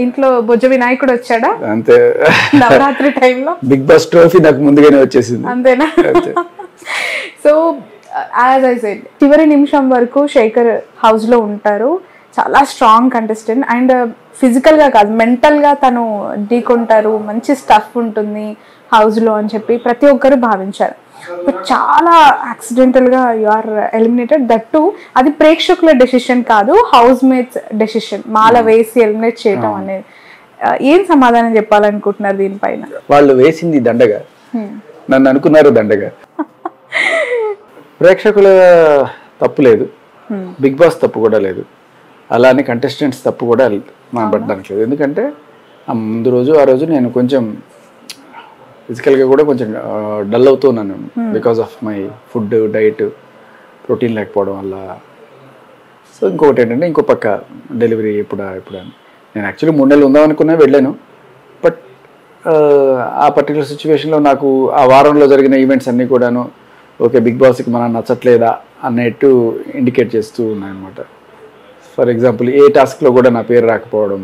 ఇంట్లో బొజ్జ వినాయకుడు వచ్చాడా అంతే నవరాత్రి టైంలో? బిగ్ బాస్ ట్రోఫీ నాకు ముందుగానే వచ్చేసింది అంతేనా? సో యాజ్ ఐ సెడ్ చివరి నిమిషం వరకు శేఖర్ హౌస్ లో ఉంటారు. చాలా స్ట్రాంగ్ కంటెస్టెంట్ అండ్ ఫిజికల్ గా కాదు మెంటల్ గా తను ఢీకొంటారు. మంచి స్టఫ్ ఉంటుంది హౌస్ లో అని చెప్పి ప్రతి ఒక్కరు భావించారు. బట్ చాలా యాక్సిడెంటల్ గా you are eliminated. That to అది ప్రేక్షకుల డెసిషన్ కాదు, హౌస్ మేట్స్ డెసిషన్. మాల వేసి ఎలిమినేట్ చేయటం అనేది ఏం సమాధానం చెప్పాలనుకుంటున్నారు దీనిపైన? వాళ్ళు వేసింది దండగా, నన్ను అనుకున్నారు దండగా. ప్రేక్షకుల తప్పు లేదు, బిగ్ బాస్ తప్పు కూడా లేదు, అలానే కంటెస్టెంట్స్ తప్పు కూడా మనం పట్టడానికి లేదు. ఎందుకంటే ముందు రోజు ఆ రోజు నేను కొంచెం ఫిజికల్గా కూడా కొంచెం డల్ అవుతూ ఉన్నాను because of my food diet, protein లేకపోవడం వల్ల. సో ఇంకొకటి ఏంటంటే ఇంకో పక్క డెలివరీ ఎప్పుడు నేను యాక్చువల్లీ 3 నెలలు ఉందాం అనుకున్నా, వెళ్ళాను. బట్ ఆ పర్టికులర్ సిచ్యువేషన్లో నాకు ఆ వారంలో జరిగిన ఈవెంట్స్ అన్నీ కూడాను ఓకే బిగ్ బాస్కి మనం నచ్చట్లేదా అన్నట్టు ఇండికేట్ చేస్తూ ఉన్నాయన్నమాట. ఫర్ ఎగ్జాంపుల్ ఏ టాస్క్లో కూడా నా పేరు రాకపోవడం,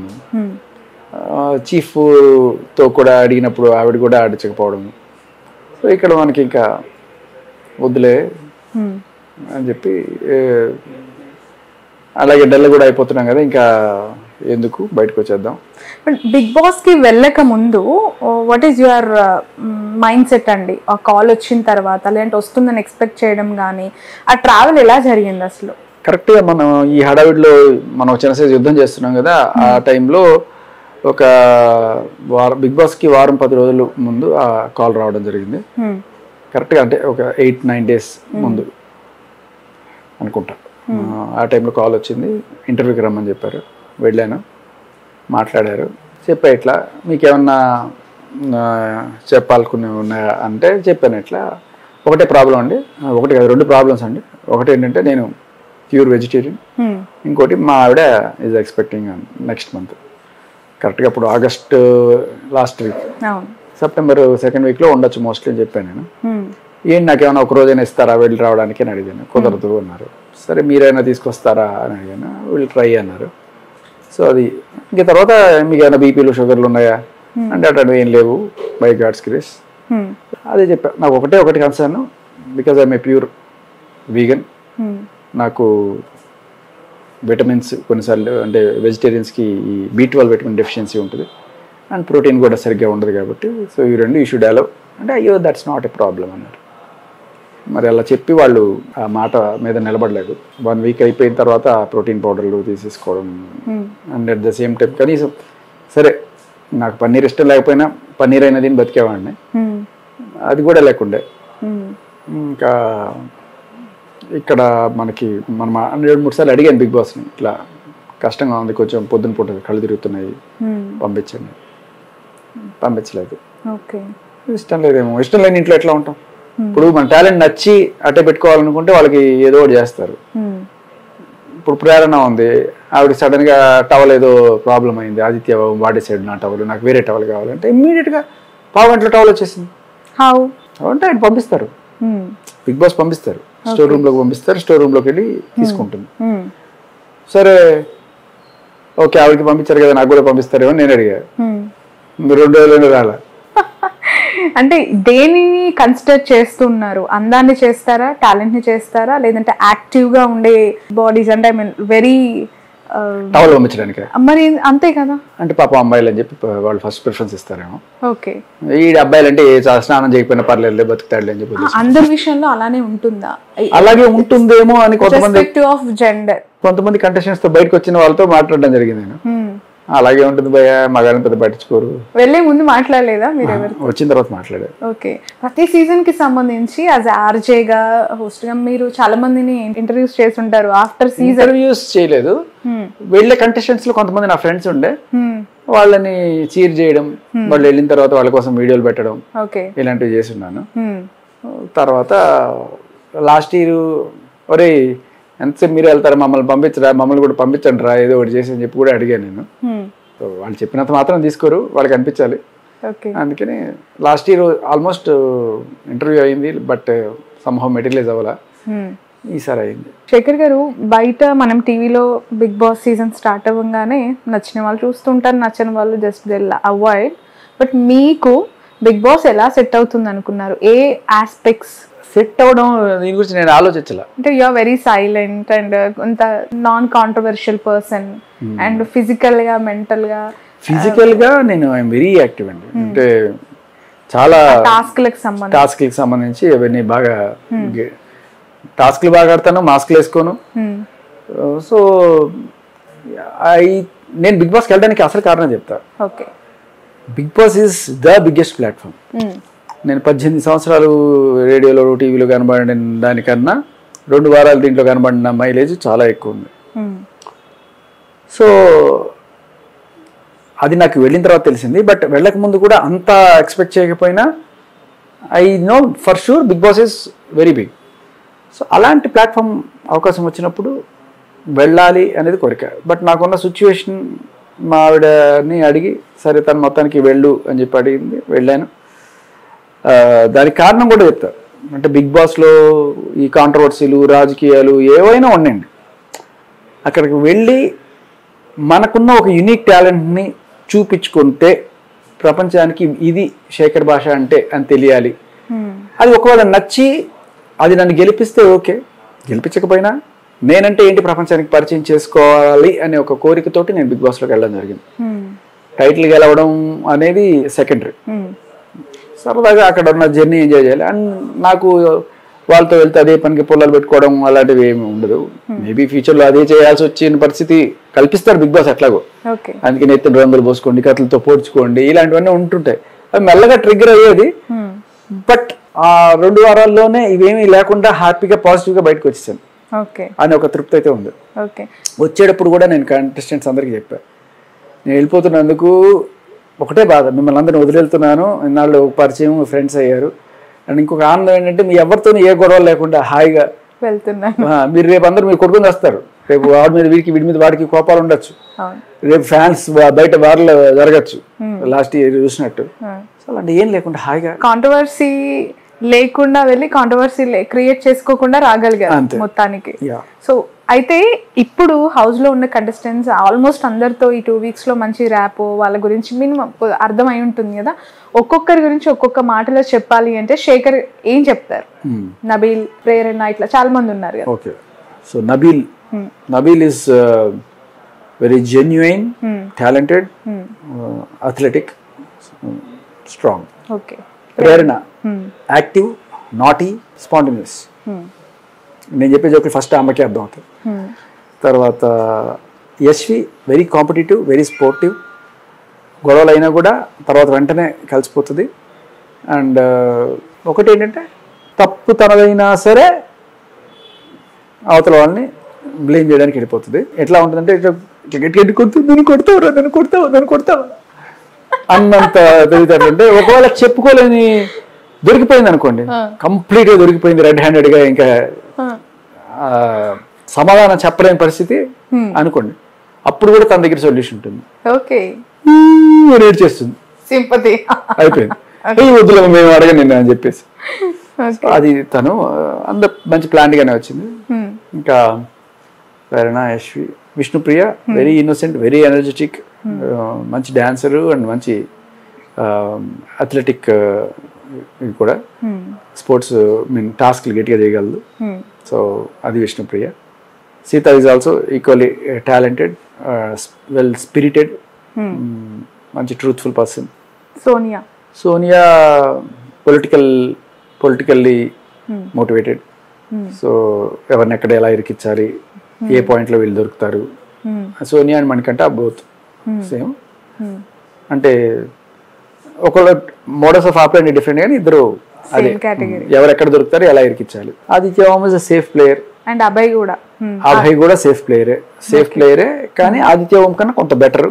చీఫ్తో కూడా అడిగినప్పుడు ఆవిడ కూడా ఆడించకపోవడం. సో ఇక్కడ మనకి ఇంకా వద్దులే అని చెప్పి అలాగే డల్ కూడా అయిపోతున్నాం కదా, ఇంకా ఎందుకు బయటకు వచ్చేద్దాం. బిగ్ బాస్ కి వెళ్ళక ముందు what is your mind set అండి? ఆ కాల్ వచ్చిన తర్వాత లేదంటే వస్తుందని ఎక్స్పెక్ట్ చేయడం కానీ ఆ ట్రావెల్ ఎలా జరిగింది అసలు? కరెక్ట్గా మనం ఈ హడావిడిలో మనం చిన్న సైజ్ యుద్ధం చేస్తున్నాం కదా, ఆ టైంలో ఒక బిగ్ బాస్కి వారం 10 రోజుల ముందు ఆ కాల్ రావడం జరిగింది. కరెక్ట్గా అంటే ఒక 8-9 డేస్ ముందు అనుకుంటా. ఆ టైంలో కాల్ వచ్చింది, ఇంటర్వ్యూకి రమ్మని చెప్పారు. వెళ్ళాను, మాట్లాడారు, చెప్పా ఇట్లా మీకేమన్నా చెప్పాలనుకునే ఉన్నాయా అంటే చెప్పాను. ఇట్లా ఒకటే ప్రాబ్లం అండి, ఒకటి కాదు 2 ప్రాబ్లమ్స్ అండి. ఒకటి ఏంటంటే నేను ప్యూర్ వెజిటేరియన్, ఇంకోటి మా ఆవిడ ఈజ్ ఎక్స్పెక్టింగ్ నెక్స్ట్ మంత్. కరెక్ట్గా అప్పుడు August last week, September 2nd వీక్లో ఉండొచ్చు మోస్ట్లీ అని చెప్పాను నేను. ఏంటి నాకేమైనా ఒక రోజైనా ఇస్తారా వెళ్ళి రావడానికి అని అడిగాను. కుదరదు అన్నారు. సరే మీరైనా తీసుకొస్తారా అని అడిగాను. వీళ్ళు ట్రై అన్నారు. సో అది ఇంక తర్వాత మీకు ఏమైనా బీపీలు షుగర్లు ఉన్నాయా అంటే అటువంటివి ఏం లేవు బై గాడ్స్ గ్రేస్. అదే చెప్పా, నాకు ఒకటి concern because I'm a pure vegan. నాకు విటమిన్స్ కొన్నిసార్లు అంటే వెజిటేరియన్స్కి ఈ B12 విటమిన్ డెఫిషియన్సీ ఉంటుంది అండ్ ప్రోటీన్ కూడా సరిగ్గా ఉండదు కాబట్టి సో ఈ 2 యూ షుడ్ అలౌ అంటే అయ్యో దట్స్ నాట్ ఎ ప్రాబ్లం అన్నారు. మరి అలా చెప్పి వాళ్ళు ఆ మాట మీద నిలబడలేదు. 1 వీక్ అయిపోయిన తర్వాత ప్రోటీన్ పౌడర్లు తీసేసుకోవడం and at the same time కనీసం సరే నాకు పన్నీర్ ఇష్టం లేకపోయినా పన్నీర్ అయినా దీన్ని బతికేవాడిని, అది కూడా లేకుండే. ఇంకా ఇక్కడ మనకి మనం 2-3 సార్లు అడిగాను బిగ్ బాస్ని, ఇట్లా కష్టంగా ఉంది కొంచెం, పొద్దున పూట కళ్ళు తిరుగుతున్నాయి పంపించండి, పంపించలేదు. ఇష్టం లేదేమో, ఇష్టం లేని ఇంట్లో ఎట్లా ఉంటాం? ఇప్పుడు మన టాలెంట్ నచ్చి అట్టే పెట్టుకోవాలనుకుంటే వాళ్ళకి ఏదో ఒకటి చేస్తారు. ఇప్పుడు ప్రేరణ ఉంది, ఆవిడ సడన్ గా టవల్ ఏదో ప్రాబ్లం అయింది, ఆదిత్య వాడేసాడు నా టవల్, నాకు వేరే టవల్ కావాలంటే ఇమ్మీడియట్ గా 1/2 గంటలో టవల్ వచ్చేసింది. అంటే ఆయన పంపిస్తారు, బిగ్ బాస్ పంపిస్తారు, స్టోర్ రూమ్ లోకి పంపిస్తారు, స్టోర్ రూమ్ లోకి వెళ్ళి తీసుకుంటుంది. సరే ఓకే ఆవిడకి పంపించారు కదా నాకు కూడా పంపిస్తారేమో నేను అడిగా, 2 రోజులు రాలా. అంటే దేనిని కన్సిడర్ చేస్తున్నారు? అందాన్ని చేస్తారా, టాలెంట్ ని చేస్తారా, లేదంటే యాక్టివ్ గా ఉండే బాడీస్ అంటే ఐ మీన్ వెరీ టవల్ పంపించడానికి? మరి అంతే కదా, అంటే పాప అమ్మాయిలు అని చెప్పి వాళ్ళు ఫస్ట్ ప్రిఫరెన్స్ ఇస్తారేమో. ఓకే ఈ అబ్బాయిలు అంటే స్నానం చేయకపోయినా పర్లేదు బతుకుతాడులే అని చెప్పి అందరి విషయంలో అలానే ఉంటుందా? అలాగే ఉంటుందేమో అని కొంతమంది ఆఫ్ జెండర్ కొంతమంది కంటెస్టెంట్స్ తో బయటకు వచ్చిన వాళ్ళతో మాట్లాడడం జరిగింది. నేను అలాగే ఉంటుంది భయ, మగాళ్ళని పెద్ద పట్టించుకోరు. వెళ్ళే ముందు మాట్లాడలేదా మీరు? వచ్చిన తర్వాత మాట్లాడారు. ఓకే, ప్రతి సీజన్ కి సంబంధించి యాజ్ ఆర్జేగా హోస్ట్ గా మీరు చాలా మందిని ఇంటర్వ్యూస్ చేస్తుంటారు. ఆఫ్టర్ సీజన్ ఇంటర్వ్యూస్ చేయలేదు, వెళ్ళే కంటెస్టెంట్స్ లో కొంతమంది నా ఫ్రెండ్స్ ఉండే, వాళ్ళని చీర్ చేయడం, వాళ్ళు వెళ్ళిన తర్వాత వాళ్ళ కోసం వీడియోలు పెట్టడం, ఇలాంటివి చేస్తున్నాను. తర్వాత లాస్ట్ ఇయర్ ఒరే ఎంతసేపు మీరు వెళ్తారా, మమ్మల్ని పంపించరా, మమ్మల్ని కూడా పంపించండి రా ఏదో ఒకటి చేసి అని చెప్పి కూడా అడిగాను నేను. సో వాళ్ళు చెప్పినంత మాత్రం తీసుకోరు, వాళ్ళకి అనిపించాలి. అందుకని లాస్ట్ ఇయర్ ఆల్మోస్ట్ ఇంటర్వ్యూ అయింది, బట్ సమ్హౌ మెటీరియలైజ్ అవ్వాలా. ఈసారి అయింది. శేఖర్ గారు, బయట మనం టీవీలో బిగ్ బాస్ సీజన్ స్టార్ట్ అవ్వగానే నచ్చిన వాళ్ళు చూస్తుంటారు, నచ్చని వాళ్ళు జస్ట్ అవాయిడ్. బట్ మీకు బిగ్ బాస్ ఎలా సెట్ అవుతుంది అనుకున్నారు? ఏ ఆస్పెక్ట్స్ సెట్ అవ్వడం దీని గురించి నేను ఆలోచించాల. అంటే you are very silent and కొంత నాన్ కాంట్రవర్షియల్ పర్సన్ అండ్ ఫిజికల్గా మెంటల్గా నేను ఐఎమ్ వెరీ యాక్టివ్ అండి. అంటే చాలా టాస్క్లకు సంబంధించి అవన్నీ బాగా టాస్క్లు బాగా ఆడతాను, మాస్క్లు వేసుకోను. సో నేను బిగ్ బాస్కి వెళ్ళడానికి అసలు కారణం చెప్తా. Okay, Bigg Boss is the biggest platform. నేను 18 సంవత్సరాలు రేడియోలో టీవీలో కనబడిన దానికన్నా 2 వారాలు దీంట్లో కనబడిన మైలేజ్ చాలా ఎక్కువ ఉంది. సో అది నాకు వెళ్ళిన తర్వాత తెలిసింది. బట్ వెళ్ళక ముందు కూడా అంత ఎక్స్పెక్ట్ చేయకపోయినా I know for sure Bigg Boss is very big. So అలాంటి ప్లాట్ఫామ్ అవకాశం వచ్చినప్పుడు వెళ్ళాలి అనేది కోరిక. బట్ నాకున్న సిచ్యువేషన్ మా ఆవిడని అడిగి సరే తను మొత్తానికి వెళ్ళు అని చెప్పి అడిగింది, వెళ్ళాను. దానికి కారణం కూడా చెప్తారు. అంటే బిగ్ బాస్లో ఈ కాంట్రవర్సీలు, రాజకీయాలు ఏవైనా ఉన్నాయండి. అక్కడికి వెళ్ళి మనకున్న ఒక యూనిక్ టాలెంట్ని చూపించుకుంటే ప్రపంచానికి ఇది శేఖర్ భాష అంటే అని తెలియాలి. అది ఒకవేళ నచ్చి అది నన్ను గెలిపిస్తే ఓకే, గెలిపించకపోయినా నేనంటే ఏంటి ప్రపంచానికి పరిచయం చేసుకోవాలి అనే ఒక కోరికతోటి నేను బిగ్ బాస్లోకి వెళ్ళడం జరిగింది. టైటిల్ గెలవడం అనేది సెకండరీ. సరదాగా అక్కడ ఉన్న జర్నీ ఎంజాయ్ చేయాలి. అండ్ నాకు వాళ్ళతో వెళ్తే అదే పనికి పొలాలు పెట్టుకోవడం అలాంటివి ఏమి ఉండదు. మేబీ ఫ్యూచర్లో అదే చేయాల్సి వచ్చిన పరిస్థితి కల్పిస్తారు బిగ్ బాస్ ఎట్లాగో. అందుకే నెత్తిన రంగులు పోసుకోండి, కథలతో పోడ్చుకోండి, ఇలాంటివన్నీ ఉంటుంటాయి. అవి మెల్లగా ట్రిగ్గర్ అయ్యేది. బట్ ఆ 2 వారాల్లోనే ఇవేమీ లేకుండా హ్యాపీగా పాజిటివ్గా బయటకు వచ్చేసాను అని ఒక తృప్తి అయితే ఉంది. వచ్చేటప్పుడు కూడా నేను కంటెస్టెంట్స్ అందరికీ చెప్పాను, నేను వెళ్ళిపోతున్నందుకు ఒకటే బాధ, మిమ్మల్ని అందరిని వదిలేస్తున్నాను, ఇన్నాళ్ళు పరిచయం ఫ్రెండ్స్ అయ్యారు. అండ్ ఇంకొక ఆనందం ఏంటంటే మీ ఎవరితో ఏ గొడవలు లేకుండా హాయిగా వెళ్తున్నాను. మీరు రేపు అందరూ మీరు కొడుకుని వస్తారు, రేపు వాడి మీద వీడి మీద వాడికి కోపాలు ఉండొచ్చు, రేపు ఫ్యాన్స్ బయట వారిలో జరగచ్చు లాస్ట్ ఇయర్ చూసినట్టు. సో అలాంటి ఏం లేకుండా హాయిగా కాంట్రవర్సీ లేకుండా వెళ్ళి కాంట్రవర్సీ క్రియేట్ చేసుకోకుండా రాగలిగారు మొత్తానికి. సో అయితే ఇప్పుడు హౌస్ లో ఉన్న కంటెస్టెంట్స్ ఆల్మోస్ట్ అందరితో ఈ 2 weeks లో మంచి ర్యాప్ వాళ్ళ గురించి మినిమం అర్థమై ఉంటుంది కదా. ఒక్కొక్కరి గురించి ఒక్కొక్క మాటలో చెప్పాలి అంటే శేఖర్ ఏం చెప్తారు? నబీల్, ప్రేరణ, ఇట్లా చాలా మంది ఉన్నారు కదా. Okay, so Nabeel is very genuine, talented, athletic, strong. Okay, Prerana active, naughty, spontaneous. నేను చెప్పే జోకులు ఫస్ట్ అమ్మకే అర్థం అవుతుంది. తర్వాత Yashvi very competitive, very sportive, గొడవలు అయినా కూడా తర్వాత వెంటనే కలిసిపోతుంది. అండ్ ఒకటి ఏంటంటే తప్పు తనదైనా సరే అవతల వాళ్ళని బ్లేమ్ చేయడానికి వెళ్ళిపోతుంది. ఎట్లా ఉంటుందంటే గట్టి కొడుతుంది, నన్ను కొడతావు అన్నంత తెలియదంటే. ఒకవేళ చెప్పుకోలేని దొరికిపోయింది అనుకోండి, కంప్లీట్గా దొరికిపోయింది, రెడ్ హ్యాండెడ్గా, ఇంకా సమాధానం చెప్పలేని పరిస్థితి అనుకోండి, అప్పుడు కూడా తన దగ్గర సొల్యూషన్ ఉంటుంది. రేట్ చేస్తుంది, సింపతి అయిపోయింది, వద్దులే మేము అడగండి నేను అని చెప్పేసి. అది తను అంత మంచి ప్లాన్గానే వచ్చింది. ఇంకా Prerana, Yashvi, Vishnupriya very innocent, very energetic, మంచి డాన్సరు అండ్ మంచి అథ్లెటిక్ కూడా, స్పోర్ట్స్ టాస్క్లు గట్టిగా చేయగలదు. సో అది Vishnupriya. Seetha is also equally talented, well spirited, మంచి truthful person. Sonia politically motivated. So ఎవరిని ఎక్కడ ఎలా ఇరికించాలి, ఏ పాయింట్లో వీళ్ళు దొరుకుతారు. Sonia and Manikanta both same. అంటే ఒకళ్ళ మోడల్స్ ఆఫ్ ఆపరేషన్ డిఫరెంట్, కానీ ఇద్దరు అదే ఎవరెక్కడ దొరుకుతారు, ఎలా ఇరికించాలి. Aditya Om is a safe player. And Abhay కూడా సేఫ్ ప్లేయరే, కానీ ఆదిత్య ఓం కన్నా కొంత బెటర్.